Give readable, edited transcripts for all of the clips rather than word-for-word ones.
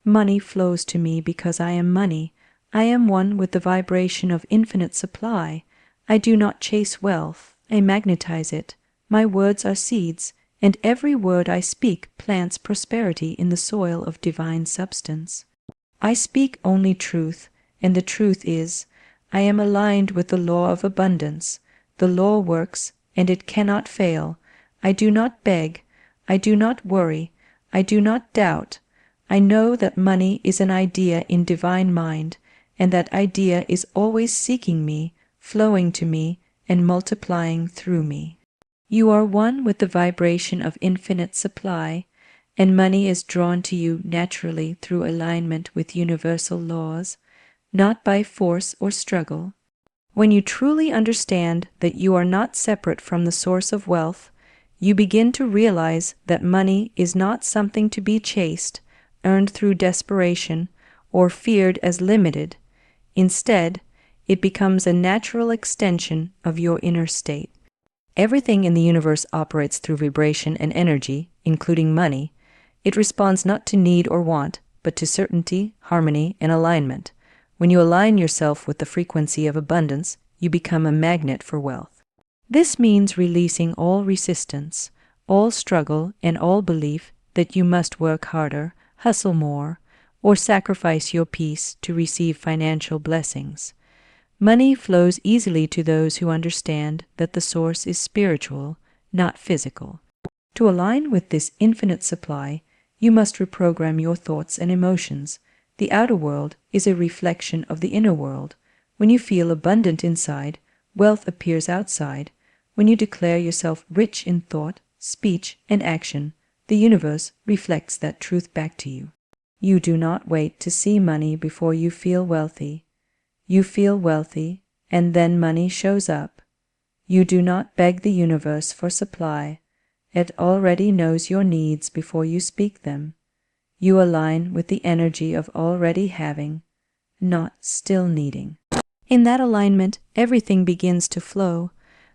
Money flows to me because I am money. I am one with the vibration of infinite supply. I do not chase wealth, I magnetize it. My words are seeds, and every word I speak plants prosperity in the soil of divine substance. I speak only truth, and the truth is, I am aligned with the law of abundance. The law works, and it cannot fail. I do not beg, I do not worry, I do not doubt. I know that money is an idea in divine mind, and that idea is always seeking me, flowing to me, and multiplying through me. You are one with the vibration of infinite supply, and money is drawn to you naturally through alignment with universal laws, not by force or struggle. When you truly understand that you are not separate from the source of wealth, you begin to realize that money is not something to be chased, earned through desperation, or feared as limited. Instead, it becomes a natural extension of your inner state. Everything in the universe operates through vibration and energy, including money. It responds not to need or want, but to certainty, harmony, and alignment. When you align yourself with the frequency of abundance, you become a magnet for wealth. This means releasing all resistance, all struggle, and all belief that you must work harder, hustle more, or sacrifice your peace to receive financial blessings. Money flows easily to those who understand that the source is spiritual, not physical. To align with this infinite supply, you must reprogram your thoughts and emotions. The outer world is a reflection of the inner world. When you feel abundant inside, wealth appears outside. When you declare yourself rich in thought, speech, and action, the universe reflects that truth back to you. You do not wait to see money before you feel wealthy. You feel wealthy, and then money shows up. You do not beg the universe for supply. It already knows your needs before you speak them. You align with the energy of already having, not still needing. In that alignment, everything begins to flow.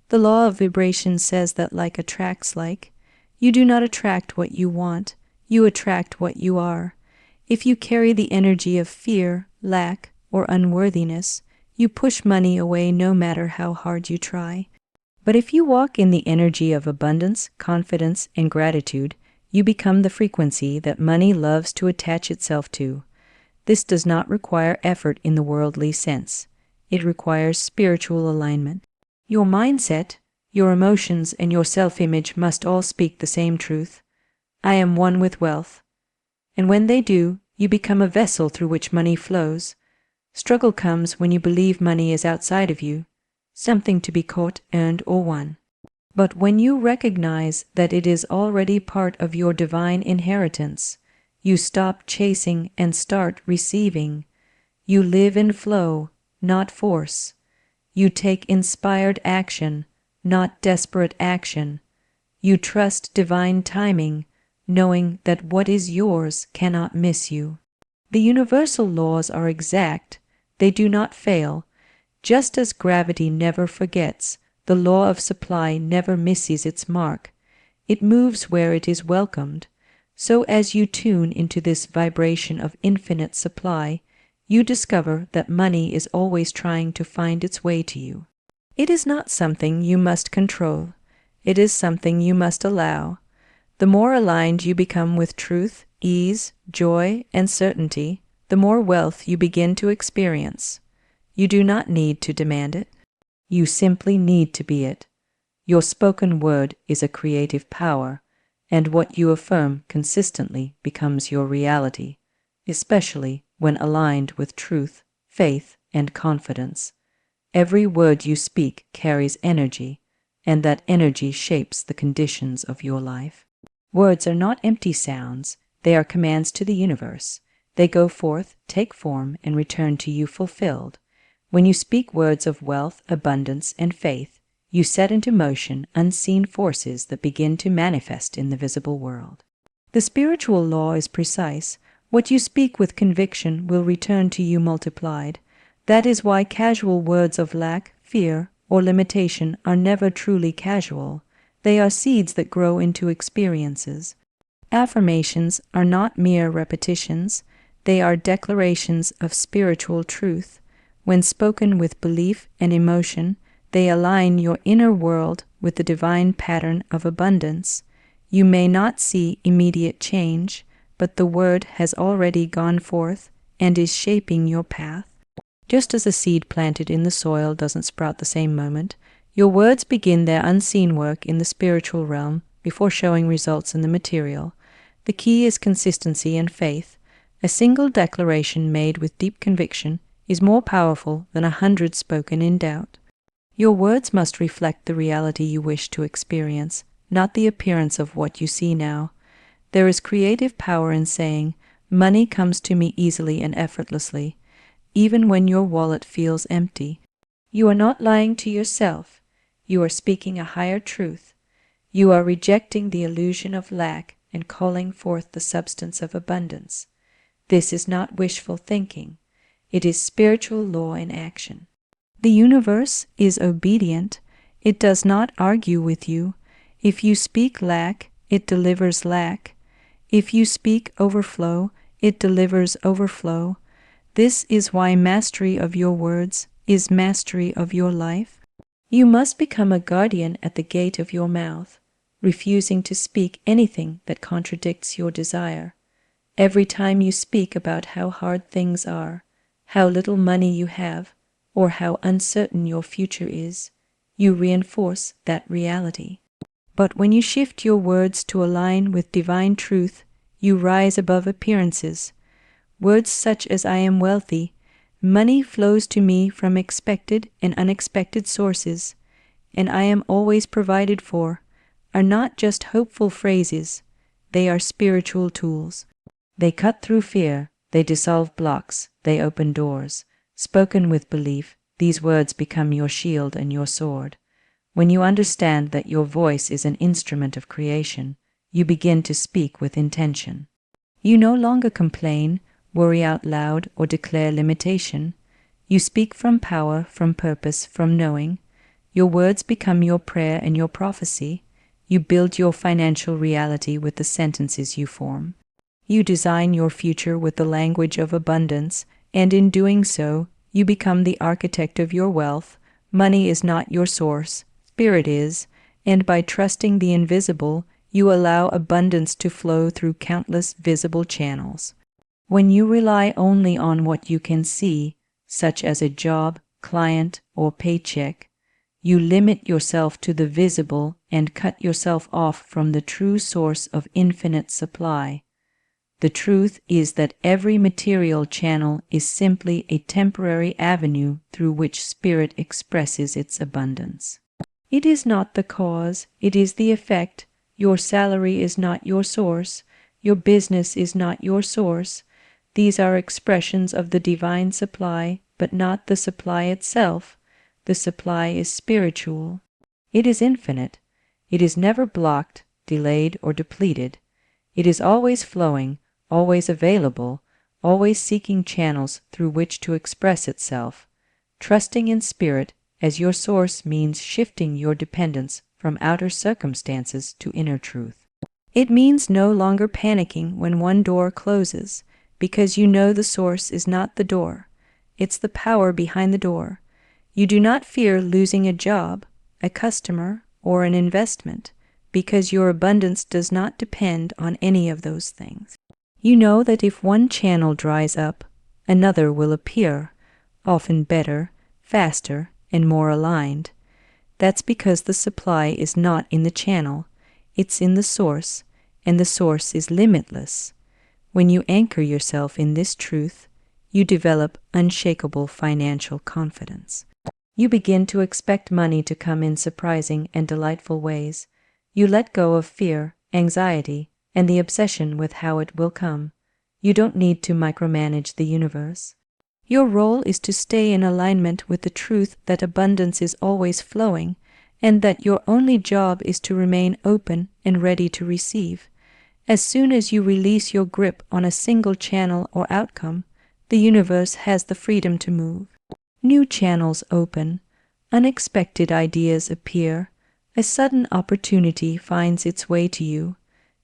The law of vibration says that like attracts like. You do not attract what you want, you attract what you are. If you carry the energy of fear, lack, or unworthiness, you push money away no matter how hard you try. But if you walk in the energy of abundance, confidence, and gratitude, you become the frequency that money loves to attach itself to. This does not require effort in the worldly sense. It requires spiritual alignment. Your mindset, your emotions, and your self-image must all speak the same truth. I am one with wealth. And when they do, you become a vessel through which money flows. Struggle comes when you believe money is outside of you, something to be caught, earned, or won. But when you recognize that it is already part of your divine inheritance, you stop chasing and start receiving. You live in flow, not force. You take inspired action, not desperate action. You trust divine timing, knowing that what is yours cannot miss you. The universal laws are exact. They do not fail. Just as gravity never forgets, the law of supply never misses its mark. It moves where it is welcomed. So as you tune into this vibration of infinite supply, you discover that money is always trying to find its way to you. It is not something you must control. It is something you must allow. The more aligned you become with truth, ease, joy, and certainty, the more wealth you begin to experience. You do not need to demand it. You simply need to be it. Your spoken word is a creative power, and what you affirm consistently becomes your reality, especially when aligned with truth, faith, and confidence. Every word you speak carries energy, and that energy shapes the conditions of your life. Words are not empty sounds. They are commands to the universe. They go forth, take form, and return to you fulfilled. When you speak words of wealth, abundance, and faith, you set into motion unseen forces that begin to manifest in the visible world. The spiritual law is precise. What you speak with conviction will return to you multiplied. That is why casual words of lack, fear, or limitation are never truly casual. They are seeds that grow into experiences. Affirmations are not mere repetitions. They are declarations of spiritual truth. When spoken with belief and emotion, they align your inner world with the divine pattern of abundance. You may not see immediate change, but the word has already gone forth and is shaping your path. Just as a seed planted in the soil doesn't sprout the same moment, your words begin their unseen work in the spiritual realm before showing results in the material. The key is consistency and faith. A single declaration made with deep conviction is more powerful than 100 spoken in doubt. Your words must reflect the reality you wish to experience, not the appearance of what you see now. There is creative power in saying, "Money comes to me easily and effortlessly," even when your wallet feels empty. You are not lying to yourself. You are speaking a higher truth. You are rejecting the illusion of lack and calling forth the substance of abundance. This is not wishful thinking. It is spiritual law in action. The universe is obedient. It does not argue with you. If you speak lack, it delivers lack. If you speak overflow, it delivers overflow. This is why mastery of your words is mastery of your life. You must become a guardian at the gate of your mouth, refusing to speak anything that contradicts your desire. Every time you speak about how hard things are, how little money you have, or how uncertain your future is, you reinforce that reality. But when you shift your words to align with divine truth, you rise above appearances. Words such as "I am wealthy," "Money flows to me from expected and unexpected sources," and "I am always provided for," are not just hopeful phrases. They are spiritual tools. They cut through fear, they dissolve blocks, they open doors. Spoken with belief, these words become your shield and your sword. When you understand that your voice is an instrument of creation, you begin to speak with intention. You no longer complain, worry out loud, or declare limitation. You speak from power, from purpose, from knowing. Your words become your prayer and your prophecy. You build your financial reality with the sentences you form. You design your future with the language of abundance, and in doing so, you become the architect of your wealth. Money is not your source, spirit is, and by trusting the invisible, you allow abundance to flow through countless visible channels. When you rely only on what you can see, such as a job, client, or paycheck, you limit yourself to the visible and cut yourself off from the true source of infinite supply. The truth is that every material channel is simply a temporary avenue through which spirit expresses its abundance. It is not the cause, it is the effect. Your salary is not your source. Your business is not your source. These are expressions of the divine supply, but not the supply itself. The supply is spiritual. It is infinite. It is never blocked, delayed, or depleted. It is always flowing, always available, always seeking channels through which to express itself. Trusting in spirit as your source means shifting your dependence from outer circumstances to inner truth. It means no longer panicking when one door closes, because you know the source is not the door. It's the power behind the door. You do not fear losing a job, a customer, or an investment, because your abundance does not depend on any of those things. You know that if one channel dries up, another will appear, often better, faster, and more aligned. That's because the supply is not in the channel, it's in the source, and the source is limitless. When you anchor yourself in this truth, you develop unshakable financial confidence. You begin to expect money to come in surprising and delightful ways. You let go of fear, anxiety, and the obsession with how it will come. You don't need to micromanage the universe. Your role is to stay in alignment with the truth that abundance is always flowing, and that your only job is to remain open and ready to receive. As soon as you release your grip on a single channel or outcome, the universe has the freedom to move. New channels open, unexpected ideas appear, a sudden opportunity finds its way to you.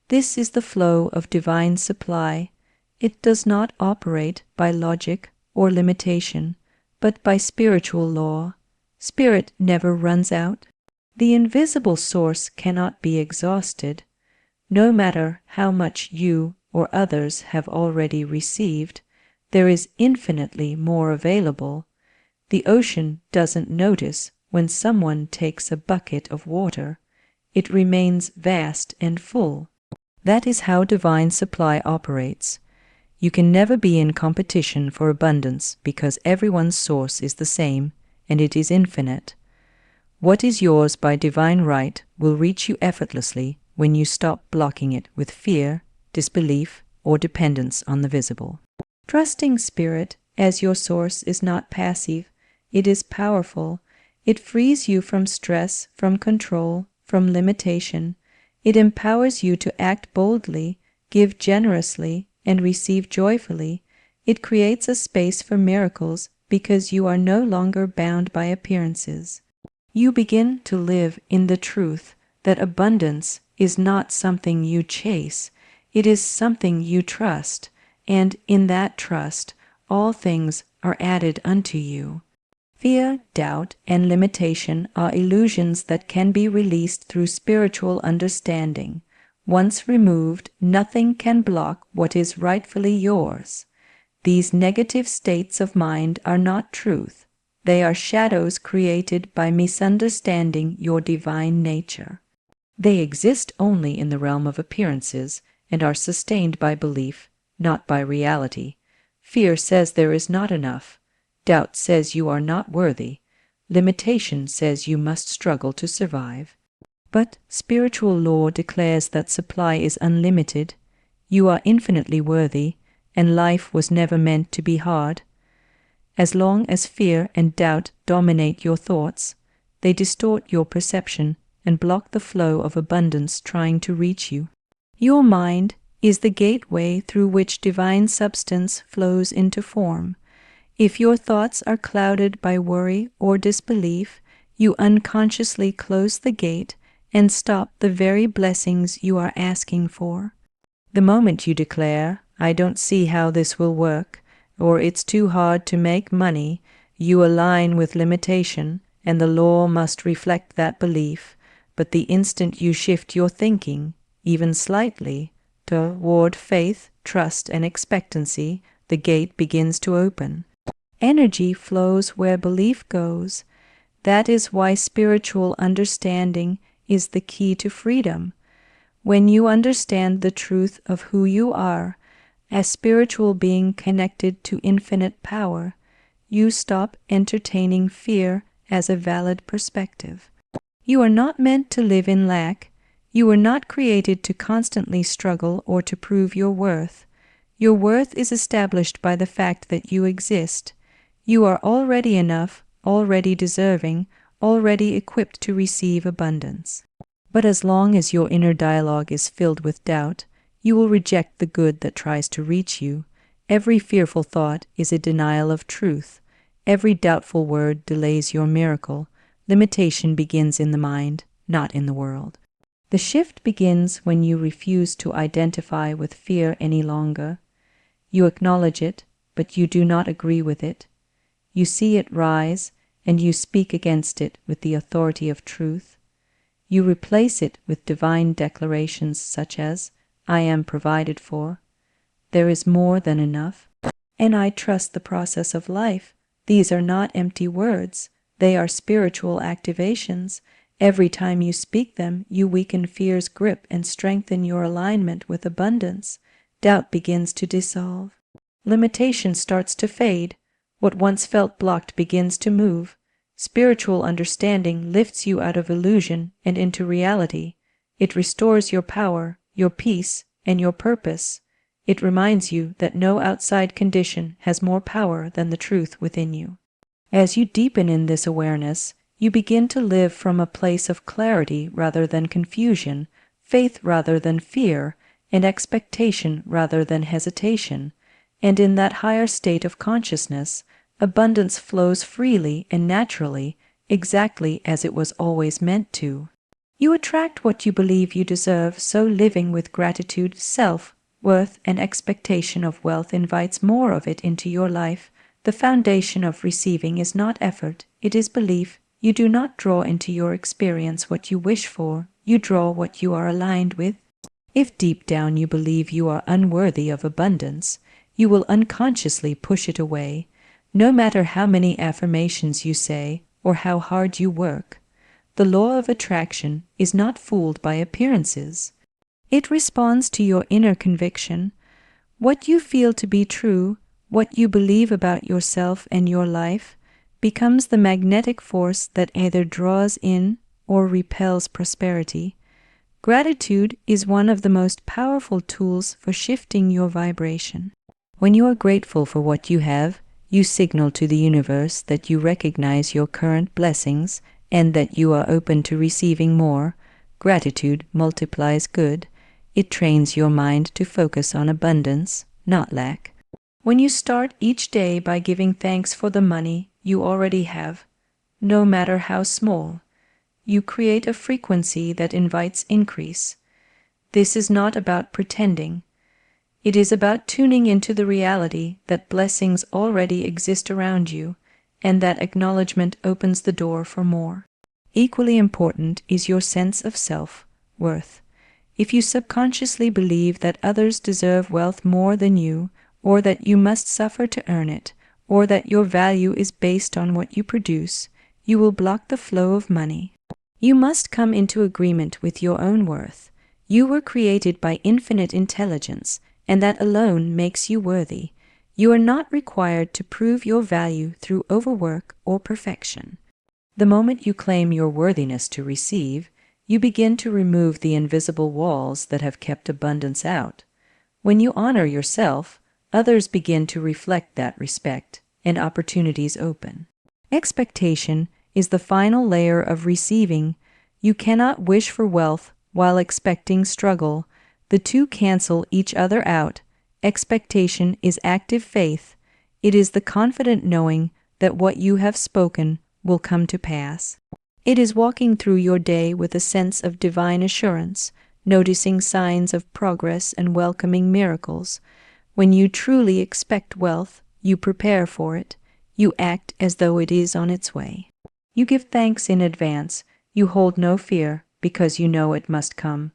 This is the flow of divine supply. It does not operate by logic or limitation, but by spiritual law. Spirit never runs out. The invisible source cannot be exhausted. No matter how much you or others have already received, there is infinitely more available. The ocean doesn't notice when someone takes a bucket of water. It remains vast and full. That is how divine supply operates. You can never be in competition for abundance because everyone's source is the same and it is infinite. What is yours by divine right will reach you effortlessly when you stop blocking it with fear, disbelief, or dependence on the visible. Trusting Spirit as your source is not passive, it is powerful. It frees you from stress, from control, from limitation. It empowers you to act boldly, give generously, and receive joyfully. It creates a space for miracles because you are no longer bound by appearances. You begin to live in the truth that abundance is not something you chase, it is something you trust, and in that trust all things are added unto you. Fear, doubt, and limitation are illusions that can be released through spiritual understanding. Once removed, nothing can block what is rightfully yours. These negative states of mind are not truth. They are shadows created by misunderstanding your divine nature. They exist only in the realm of appearances and are sustained by belief, not by reality. Fear says there is not enough. Doubt says you are not worthy. Limitation says you must struggle to survive. But spiritual law declares that supply is unlimited. You are infinitely worthy, and life was never meant to be hard. As long as fear and doubt dominate your thoughts, they distort your perception and block the flow of abundance trying to reach you. Your mind is the gateway through which divine substance flows into form. If your thoughts are clouded by worry or disbelief, you unconsciously close the gate and stop the very blessings you are asking for. The moment you declare, "I don't see how this will work," or "it's too hard to make money," you align with limitation, and the law must reflect that belief. But the instant you shift your thinking, even slightly, toward faith, trust, and expectancy, the gate begins to open. Energy flows where belief goes. That is why spiritual understanding is the key to freedom. When you understand the truth of who you are, as spiritual being connected to infinite power, you stop entertaining fear as a valid perspective. You are not meant to live in lack. You were not created to constantly struggle or to prove your worth. Your worth is established by the fact that you exist. You are already enough, already deserving, already equipped to receive abundance. But as long as your inner dialogue is filled with doubt, you will reject the good that tries to reach you. Every fearful thought is a denial of truth. Every doubtful word delays your miracle. Limitation begins in the mind, not in the world. The shift begins when you refuse to identify with fear any longer. You acknowledge it, but you do not agree with it. You see it rise, and you speak against it with the authority of truth. You replace it with divine declarations such as, "I am provided for," "There is more than enough," and "I trust the process of life." These are not empty words. They are spiritual activations. Every time you speak them, you weaken fear's grip and strengthen your alignment with abundance. Doubt begins to dissolve. Limitation starts to fade. What once felt blocked begins to move. Spiritual understanding lifts you out of illusion and into reality. It restores your power, your peace, and your purpose. It reminds you that no outside condition has more power than the truth within you. As you deepen in this awareness, you begin to live from a place of clarity rather than confusion, faith rather than fear, and expectation rather than hesitation. And in that higher state of consciousness, abundance flows freely and naturally, exactly as it was always meant to. You attract what you believe you deserve, so living with gratitude, self worth, and expectation of wealth invites more of it into your life. The foundation of receiving is not effort, it is belief. You do not draw into your experience what you wish for, you draw what you are aligned with. If deep down you believe you are unworthy of abundance, you will unconsciously push it away, no matter how many affirmations you say or how hard you work. The law of attraction is not fooled by appearances. It responds to your inner conviction. What you feel to be true, what you believe about yourself and your life, becomes the magnetic force that either draws in or repels prosperity. Gratitude is one of the most powerful tools for shifting your vibration. When you are grateful for what you have, you signal to the universe that you recognize your current blessings and that you are open to receiving more. Gratitude multiplies good. It trains your mind to focus on abundance, not lack. When you start each day by giving thanks for the money you already have, no matter how small, you create a frequency that invites increase. This is not about pretending. It is about tuning into the reality that blessings already exist around you, and that acknowledgement opens the door for more. Equally important is your sense of self-worth. If you subconsciously believe that others deserve wealth more than you, or that you must suffer to earn it, or that your value is based on what you produce, you will block the flow of money. You must come into agreement with your own worth. You were created by infinite intelligence, and that alone makes you worthy. You are not required to prove your value through overwork or perfection. The moment you claim your worthiness to receive, you begin to remove the invisible walls that have kept abundance out. When you honor yourself, others begin to reflect that respect, and opportunities open. Expectation is the final layer of receiving. You cannot wish for wealth while expecting struggle. The two cancel each other out. Expectation is active faith. It is the confident knowing that what you have spoken will come to pass. It is walking through your day with a sense of divine assurance, noticing signs of progress and welcoming miracles. When you truly expect wealth, you prepare for it. You act as though it is on its way. You give thanks in advance. You hold no fear because you know it must come.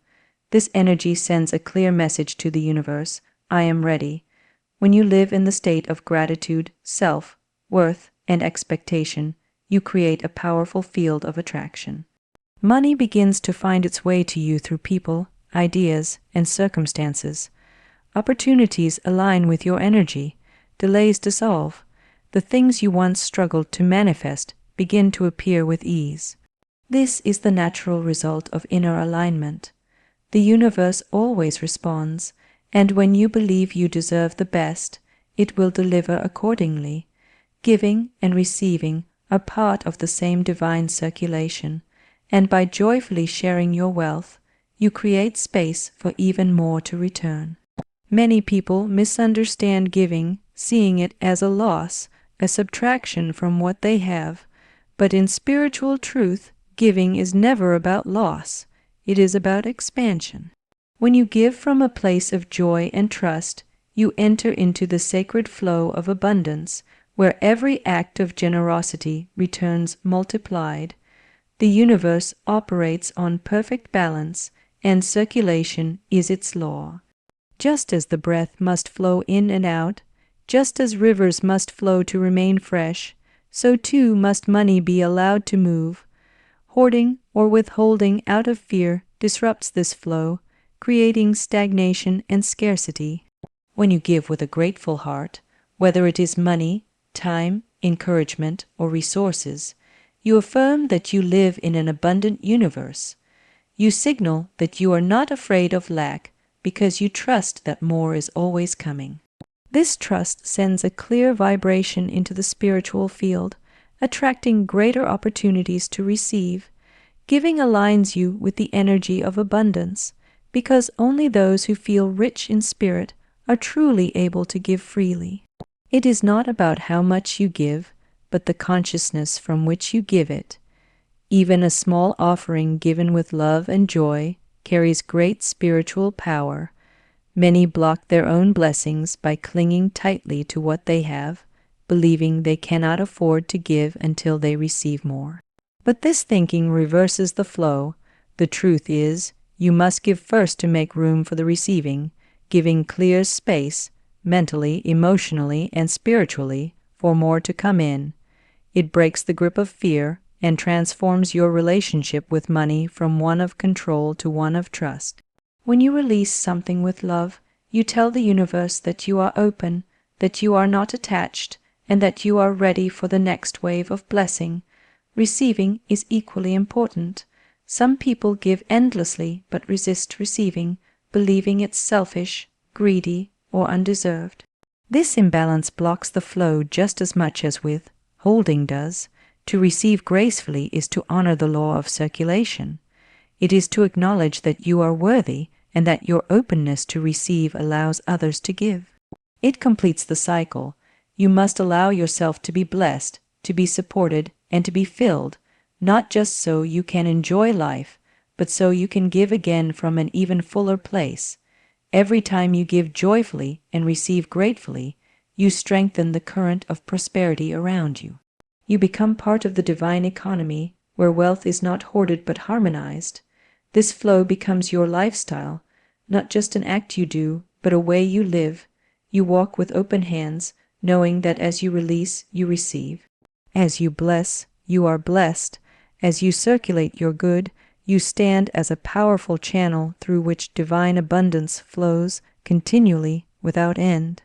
This energy sends a clear message to the universe. I am ready. When you live in the state of gratitude, self-worth, and expectation, you create a powerful field of attraction. Money begins to find its way to you through people, ideas, and circumstances. Opportunities align with your energy. Delays dissolve. The things you once struggled to manifest begin to appear with ease. This is the natural result of inner alignment. The universe always responds, and when you believe you deserve the best, it will deliver accordingly. Giving and receiving are part of the same divine circulation, and by joyfully sharing your wealth, you create space for even more to return. Many people misunderstand giving, seeing it as a loss, a subtraction from what they have. But in spiritual truth, giving is never about loss. It is about expansion. When you give from a place of joy and trust, you enter into the sacred flow of abundance, where every act of generosity returns multiplied. The universe operates on perfect balance, and circulation is its law. Just as the breath must flow in and out, just as rivers must flow to remain fresh, so too must money be allowed to move. Hoarding or withholding out of fear disrupts this flow, creating stagnation and scarcity. When you give with a grateful heart, whether it is money, time, encouragement, or resources, you affirm that you live in an abundant universe. You signal that you are not afraid of lack because you trust that more is always coming. This trust sends a clear vibration into the spiritual field, attracting greater opportunities to receive. Giving aligns you with the energy of abundance, because only those who feel rich in spirit are truly able to give freely. It is not about how much you give, but the consciousness from which you give it. Even a small offering given with love and joy carries great spiritual power. Many block their own blessings by clinging tightly to what they have, believing they cannot afford to give until they receive more. But this thinking reverses the flow. The truth is, you must give first to make room for the receiving. Giving clears space, mentally, emotionally, and spiritually, for more to come in. It breaks the grip of fear and transforms your relationship with money from one of control to one of trust. When you release something with love, you tell the universe that you are open, that you are not attached, and that you are ready for the next wave of blessing. Receiving is equally important. Some people give endlessly but resist receiving, believing it's selfish, greedy, or undeserved. This imbalance blocks the flow just as much as withholding does. To receive gracefully is to honor the law of circulation. It is to acknowledge that you are worthy and that your openness to receive allows others to give. It completes the cycle. You must allow yourself to be blessed, to be supported, and to be filled, not just so you can enjoy life, but so you can give again from an even fuller place. Every time you give joyfully and receive gratefully, you strengthen the current of prosperity around you. You become part of the divine economy, where wealth is not hoarded but harmonized. This flow becomes your lifestyle, not just an act you do, but a way you live. You walk with open hands, knowing that as you release, you receive. As you bless, you are blessed. As you circulate your good, you stand as a powerful channel through which divine abundance flows continually without end.